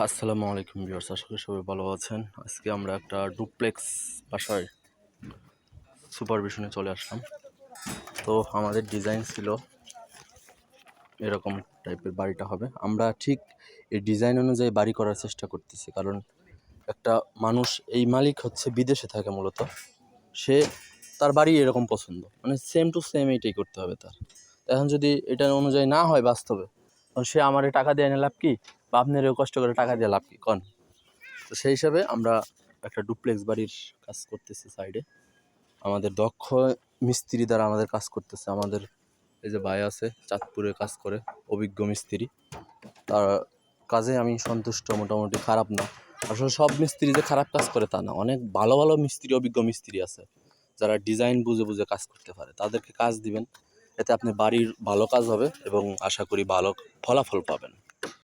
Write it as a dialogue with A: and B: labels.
A: আসসালামু আলাইকুম ভিউয়ার্স, আশা করি সবাই ভালো আছেন। আজকে আমরা একটা ডুপ্লেক্স বাসায় সুপারভিশনে চলে আসলাম। তো আমাদের ডিজাইন ছিল এরকম টাইপের বাড়িটা হবে। আমরা ঠিক এই ডিজাইন অনুযায়ী বাড়ি করার চেষ্টা করতেছি, কারণ একটা মানুষ, এই মালিক হচ্ছে বিদেশে থাকে মূলত, সে তার বাড়ি এরকম পছন্দ, মানে সেম টু সেম এইটাই করতে হবে তার। এখন যদি এটা অনুযায়ী না হয় বাস্তবে, তখন সে আমার টাকা দিয়ে এনে লাভ কি, বা আপনারও কষ্ট করে টাকা দিয়ে লাভ কি কন। তো সেই হিসাবে আমরা একটা ডুপ্লেক্স বাড়ির কাজ করতেছি সাইডে। আমাদের দক্ষ মিস্ত্রি দ্বারা আমাদের কাজ করতেছে। আমাদের এই যে ভাই আছে, চাঁদপুরে কাজ করে, অভিজ্ঞ মিস্ত্রি। তার কাজে আমি সন্তুষ্ট, মোটামুটি খারাপ না। আসলে সব মিস্ত্রি যে খারাপ কাজ করে তা না, অনেক ভালো ভালো মিস্ত্রি, অভিজ্ঞ মিস্ত্রি আছে যারা ডিজাইন বুঝে বুঝে কাজ করতে পারে। তাদেরকে কাজ দিবেন, এতে আপনি বাড়ির ভালো কাজ হবে এবং আশা করি ভালো ফলাফল পাবেন।